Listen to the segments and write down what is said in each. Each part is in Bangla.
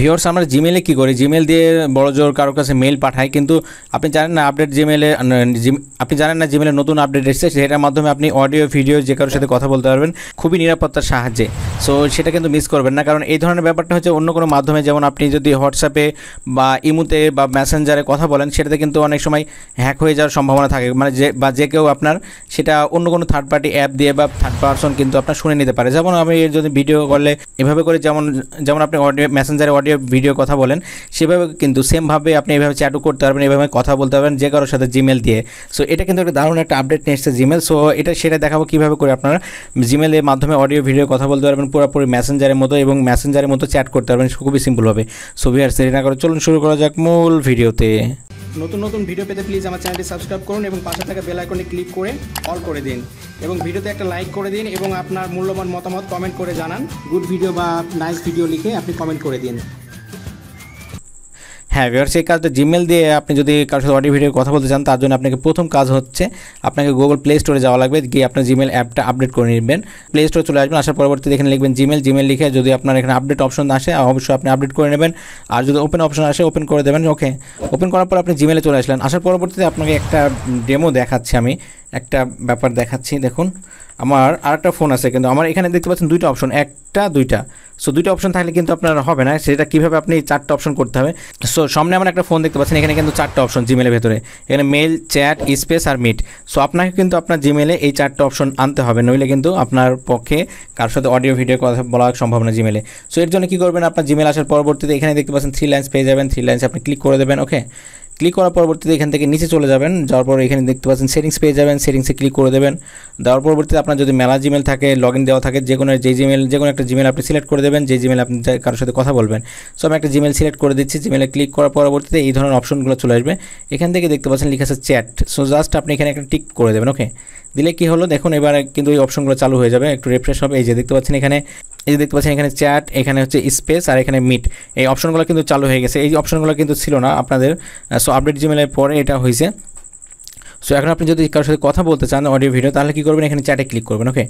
ভিউয়ার্স আমরা জিমেলে কী করি, জিমেল দিয়ে বড়জোর কারোর কাছে মেল পাঠাই, কিন্তু আপনি জানেন না আপডেট জিমেলে আপনি জানেন না জিমেলে নতুন আপডেট এসেছে, সেটার মাধ্যমে আপনি অডিও ভিডিও যে কারোর সাথে কথা বলতে পারবেন খুবই নিরাপত্তার সাহায্যে। সো সেটা কিন্তু মিস করবেন না, কারণ এই ধরনের ব্যাপারটা হচ্ছে অন্য কোনো মাধ্যমে, যেমন আপনি যদি হোয়াটসঅ্যাপে বা ইমুতে বা মেসেঞ্জারে কথা বলেন, সেটাতে কিন্তু অনেক সময় হ্যাক হয়ে যাওয়ার সম্ভাবনা থাকে, মানে যে কেউ আপনার সেটা অন্য কোনো থার্ড পার্টি অ্যাপ দিয়ে বা থার্ড পারসন কিন্তু আপনার শুনে নিতে পারে। যেমন আমি যদি ভিডিও করলে এভাবে করে যেমন আপনি অডিও মেসেঞ্জারে অডিও ভিডিও কথা বলেন, সেভাবে কিন্তু সেমভাবে আপনি এভাবে চ্যাটও করতে পারবেন, এভাবে কথা বলতে পারবেন যে কারোর সাথে জিমেল দিয়ে। সো এটা কিন্তু একটা দারুণ একটা আপডেট নিয়ে এসেছে জিমেল। সো সেটা দেখাবো কীভাবে করে আপনারা জিমেলের মাধ্যমে অডিও ভিডিও কথা বলতে পারবেন পুরোপুরি মেসেঞ্জারের মতো, এবং মেসেঞ্জারের মতো চ্যাট করতে পারবেন খুবই সিম্পলভাবে। সো ভিউয়ার্স দেরি না করে চলুন শুরু করা যাক মূল ভিডিওতে। নতুন ভিডিও পেতে প্লিজ আমার চ্যানেলটি সাবস্ক্রাইব করুন এবং পাশে থাকা বেল আইকনে ক্লিক করে অল করে দিন, এবং ভিডিওতে একটা লাইক করে দিন, এবং আপনার মূল্যবান মতামত কমেন্ট করে জানান। গুড ভিডিও বা নাইস ভিডিও লিখে আপনি কমেন্ট করে দিন। হ্যাঁ ভিউয়ার্স, এই কাজটা জিমেল দিয়ে আপনি যদি কারোর সাথে অডিও ভিডিও কথা বলতে চান, তার জন্য আপনাকে প্রথম কাজ হচ্ছে আপনাকে গুগল প্লে স্টোরে যাওয়া লাগবে, গিয়ে আপনার জিমেল অ্যাপটা আপডেট করে নেবেন। প্লে স্টোরে চলে আসবেন, আসার পরবর্তীতে এখানে লিখবেন জিমেল লিখে যদি আপনার এখানে আপডেট অপশন আসে অবশ্যই আপনি আপডেট করে নেবেন, আর যদি ওপেন অপশন আসে ওপেন করে দেবেন। ওকে, ওপেন করার পর আপনি জিমেলে চলে আসলেন। আসার পরবর্তীতে আপনাকে একটা ডেমো দেখাচ্ছি, আমি একটা ব্যাপার দেখাচ্ছি। দেখুন আমার আরেকটা ফোন আছে, কিন্তু আমার এখানে দেখতে পাচ্ছেন দুইটা অপশন, দুইটা। সো দুইটা অপশন থাকলে কিন্তু আপনার হবে না, সেটা কীভাবে আপনি চারটা অপশন করতে হবে। সো সামনে আমার একটা ফোন দেখতে পাচ্ছেন, এখানে কিন্তু চারটা অপশন জিমেলের ভেতরে, এখানে মেল, চ্যাট, স্পেস আর মিট। সো আপনাকে কিন্তু আপনার জিমেলে এই চারটা অপশন আনতে হবে, নইলে কিন্তু আপনার পক্ষে কারোর সাথে অডিও ভিডিও কথা বলা সম্ভব না জিমেলে। সো এর জন্য কী করবেন, আপনার জিমেল আসার পরবর্তীতে এখানে দেখতে পাচ্ছেন 3 লাইন্স পেয়ে যাবেন, 3 লাইন্স আপনি ক্লিক করে দেবেন। ওকে, ক্লিক করার পরবর্তীতে এখান থেকে নিচে চলে যাবেন, যাওয়ার পর এখানে দেখতে পাচ্ছেন সেটিংস পেয়ে যাবেন, সেটিংসে ক্লিক করে দেবেন। দেওয়ার পরবর্তীতে আপনার যদি মেলা জিমেল থাকে, লগ ইন দেওয়া থাকে, যে কোনো একটা জিমেল আপনি সিলেক্ট করে দেবেন, যে জিমেল আপনি কারোর সাথে কথা বলবেন। সো আমি একটা জিমেল সিলেক্ট করে দিচ্ছি, জিমেলে ক্লিক করার পরবর্তীতে এই ধরনের অপশনগুলো চলে আসবে। এখান থেকে দেখতে পাচ্ছেন লেখা আছে চ্যাট। সো জাস্ট আপনি এখানে একটা টিক করে দেবেন। ওকে, দিলে কি হলো দেখুন, এবার কিন্তু এই অপশনগুলো চালু হয়ে যাবে, একটু রিফ্রেশ হবে। এই যে দেখতে পাচ্ছেন এখানে চ্যাট, এখানে হচ্ছে স্পেস আর এখানে মিট, এই অপশনগুলো কিন্তু চালু হয়ে গেছে। এই অপশনগুলো কিন্তু ছিল না আপনাদের। সো আপডেট জিমেলের পরে এটা হয়েছে। সো এখন আপনি যদি কারোর সাথে কথা বলতে চান অডিও ভিডিও, তাহলে কী করবেন, এখানে চ্যাটে ক্লিক করবেন। ওকে,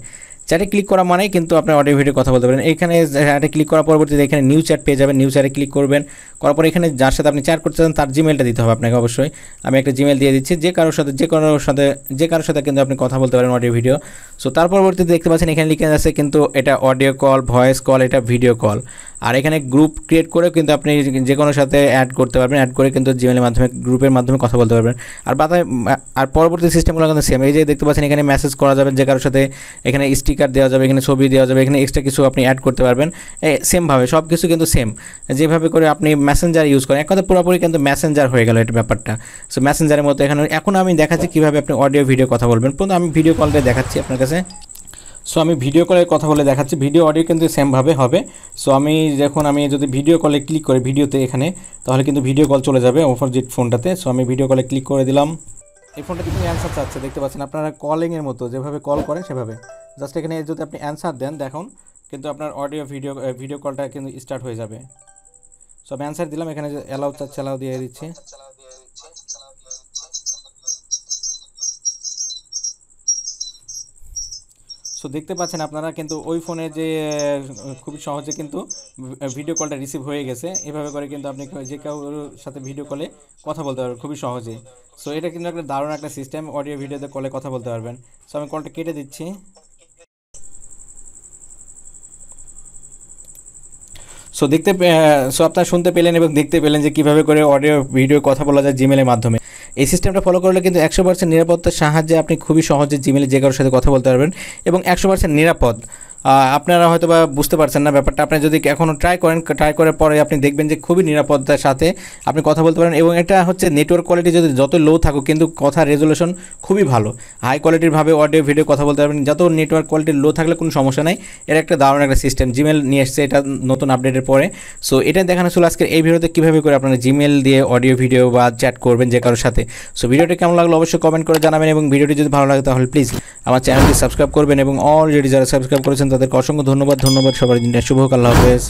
চ্যাটে ক্লিক করা মানেই কিন্তু আপনার অডিও ভিডিও কথা বলতে পারেন। এখানে চ্যাটে ক্লিক করার পরবর্তীতে এখানে নিউ চ্যাট পেয়ে যাবেন, নিউ চ্যাটে ক্লিক করবেন। করার পরে এখানে যার সাথে আপনি চ্যাট করতে চান তার জিমেলটা দিতে হবে আপনাকে অবশ্যই। আমি একটা জিমেল দিয়ে দিচ্ছি, যে কারোর সাথে কিন্তু আপনি কথা বলতে পারেন অডিও ভিডিও। সো তার পরবর্তীতে দেখতে পাচ্ছেন এখানে লিখে আছে কিন্তু এটা অডিও কল, ভয়েস কল, এটা ভিডিও কল। আর এখানে গ্রুপ ক্রিয়েট করেও কিন্তু আপনি যে কোনো সাথে অ্যাড করতে পারবেন, অ্যাড করে কিন্তু জিমেলের মাধ্যমে গ্রুপের মাধ্যমে কথা বলতে পারবেন। আর পরবর্তী সিস্টেমগুলো কিন্তু সেম। এই যে দেখতে পাচ্ছেন এখানে মেসেজ করা যাবে যে কারোর সাথে, এখানে স্টিকার দেওয়া যাবে, এখানে ছবি দেওয়া যাবে, এখানে এক্সট্রা কিছু আপনি অ্যাড করতে পারবেন। সেমভাবে সব কিছু কিন্তু সেম, যেভাবে করে আপনি মেসেঞ্জার ইউজ করেন, এক কথা পুরোপুরি কিন্তু মেসেঞ্জার হয়ে গেল এটা ব্যাপারটা। সো মেসেঞ্জারের মতো এখন আমি দেখাচ্ছি কীভাবে আপনি অডিও ভিডিও কথা বলবেন। প্রথমে আমি ভিডিও কলটা দেখাচ্ছি আপনার কাছে। সো আমি ভিডিও কলের কথা বলে দেখাচ্ছি, ভিডিও অডিও কিন্তু সেমভাবে হবে। সো আমি যদি ভিডিও কলে ক্লিক করি ভিডিওতে এখানে, তাহলে কিন্তু ভিডিও কল চলে যাবে অপোজিট ফোনটাতে। সো আমি ভিডিও কলে ক্লিক করে দিলাম। এই ফোনটা কিন্তু অ্যান্সার চাচ্ছে, দেখতে পাচ্ছেন আপনারা কলিংয়ের মতো যেভাবে কল করেন সেভাবে জাস্ট এখানে যদি আপনি অ্যান্সার দেন, দেখুন কিন্তু আপনার অডিও ভিডিও কলটা কিন্তু স্টার্ট হয়ে যাবে। সো আমি অ্যান্সার দিলাম, এখানে যে অ্যালাউ চাচ্ছে অ্যালাউ দিয়ে দিচ্ছি। সো দেখতে পাচ্ছেন আপনারা কিন্তু ওই ফোনে যে খুবই সহজে কিন্তু ভিডিও কলটা রিসিভ হয়ে গেছে। এভাবে করে কিন্তু আপনি যে কারোর সাথে ভিডিও কলে কথা বলতে পারবেন খুবই সহজে। সো এটা কিন্তু একটা দারুণ একটা সিস্টেম, অডিও ভিডিওতে কলে কথা বলতে পারবেন। সো আমি কলটা কেটে দিচ্ছি। সো আপনারা শুনতে পেলেন এবং দেখতে পেলেন যে কীভাবে করে অডিও ভিডিও কথা বলা যায় জিমেলের মাধ্যমে। এই সিস্টেমটা ফলো করলে কিন্তু 100% নিরাপত্তার সাহায্যে আপনি খুবই সহজে জিমেলে যে কারোর সাথে কথা বলতে পারবেন, এবং 100% নিরাপদ। আপনারা হয়তো বা বুঝতে পারছেন না ব্যাপারটা, আপনি যদি এখনও ট্রাই করার পরে আপনি দেখবেন যে খুবই নিরাপত্তার সাথে আপনি কথা বলতে পারেন। এবং এটা হচ্ছে নেটওয়ার্ক কোয়ালিটি যদি যত লো থাকুক কিন্তু কথা রেজলিউশন খুবই ভালো, হাই কোয়ালিটিরভাবে অডিও ভিডিও কথা বলতে পারবেন। যত নেটওয়ার্ক কোয়ালিটি লো থাকলে কোনো সমস্যা নাই। এর একটা দারুণ একটা সিস্টেম জিমেল নিয়ে এসছে এটা নতুন আপডেটের পরে। সো এটা দেখানো ছিল আজকের এই ভিডিওতে কীভাবে করে আপনারা জিমেল দিয়ে অডিও ভিডিও বা চ্যাট করবেন যে কারোর সাথে। সো ভিডিওটি কেমন লাগলো অবশ্যই কমেন্ট করে জানাবেন, এবং ভিডিওটি যদি ভালো লাগে তাহলে প্লিজ আমার চ্যানেলটি সাবস্ক্রাইব করবেন, এবং অলরেডি যারা সাবস্ক্রাইব করেছেন তাদেরকে অসংখ্য ধন্যবাদ সবার দিনটা শুভ হোক। আল্লাহ হাফেজ।